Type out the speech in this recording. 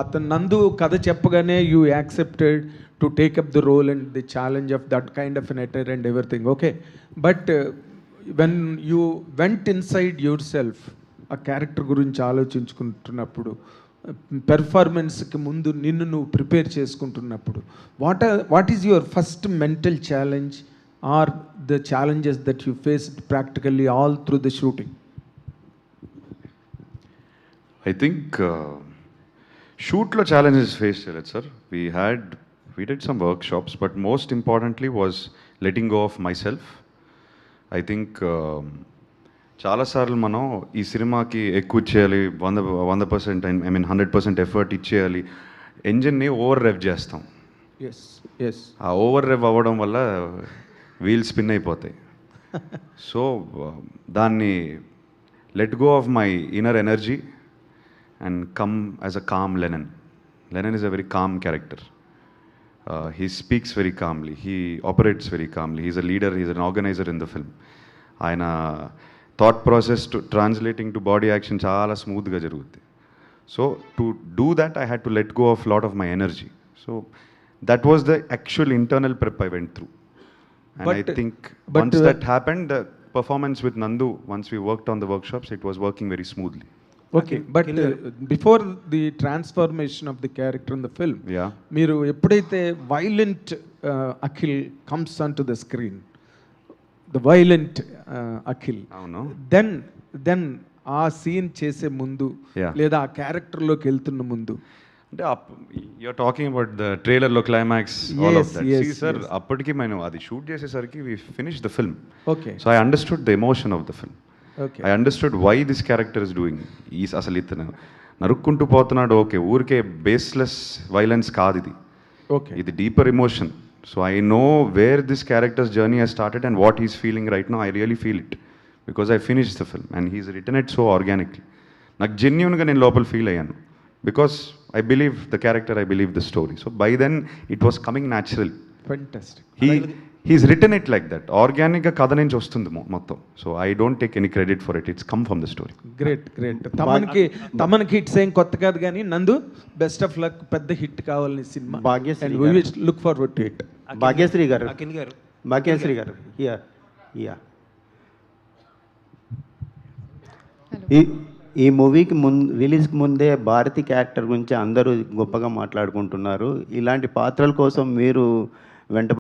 అతను నందు కథ చెప్పగానే you accepted to take up the role and the challenge of that kind of nature and everything okay but when you went inside yourself ఆ character గురించి ఆలోచించుకుంటున్నప్పుడు పెర్ఫార్మెన్స్కి ముందు నిన్ను నువ్వు ప్రిపేర్ చేసుకుంటున్నప్పుడు what is your first mental challenge or the challenges that you faced practically all through the shooting? I think shootlo challenges faced cheyaledu sir. We did some workshops, but most importantly was letting go of myself. I think చాలా సార్లు మనం ఈ సినిమాకి ఎక్కువ ఇచ్చేయాలి 100% I mean 100% effort ఇచ్చేయాలి ఎంజిన్ని over rev చేస్తాం. ఆ ఓవర్ రెవ్ అవ్వడం వల్ల వీల్ స్పిన్ అయిపోతాయి. సో దాన్ని let go of my inner energy and come as a calm Lennon. Lennon is a very calm character. He speaks very calmly. He operates very calmly. He's a leader. He's an organizer in the film. Aina thought process to translating to body action chaala smooth ga jarugundi. So to do that I had to let go of a lot of my energy. So that was the actual internal prep I went through. And I think once that happened, the performance with Nandu, once we worked on the workshops, it was working very smoothly. Okay but before the transformation of the character in the film మీరు ఎప్పుడైతే violent Akhil comes on to the screen the violent Akhil then ఆ scene చేసే ముందు లేదా ఆ క్యారెక్టర్లోకి వెళ్తున్న ముందు అంటే యూఆర్ టాకింగ్ అబౌట్ ద ట్రైలర్లో climax all of that see sir అప్పటికి మేము అది షూట్ చేసేసరికి we finish the film okay so I understood the emotion of the film. I understood why this character is doing. అసలు ఇతను నరుక్కుంటూ పోతున్నాడు okay ఊరికే బేస్లెస్ వైలెన్స్ కాదు ఇది. ఓకే ఇది deeper emotion. So I know where this character's journey he's started and what he's feeling right no. I really feel it because I finish the film and he's written it so organically. నాకు జెన్యూన్గా నేను లోపల feel అయ్యాను because I believe the character, I believe the story. So by then it was coming natural. Fantastic. He's written it like that. Organic కథ నుంచి వస్తుంది మొత్తం. So I don't take any credit for it. It's come from the story. Great. తమన్కి hits ఏం కొత్త కాదు కానీ Nandu best of luck. పెద్ద హిట్ కావాలని సినిమా look forward to it. Bhagyashree గారు ఈ మూవీకి రిలీజ్కి ముందే భారతి క్యారెక్టర్ గురించి అందరూ గొప్పగా మాట్లాడుకుంటున్నారు. ఇలాంటి పాత్రల కోసం మీరు వెంట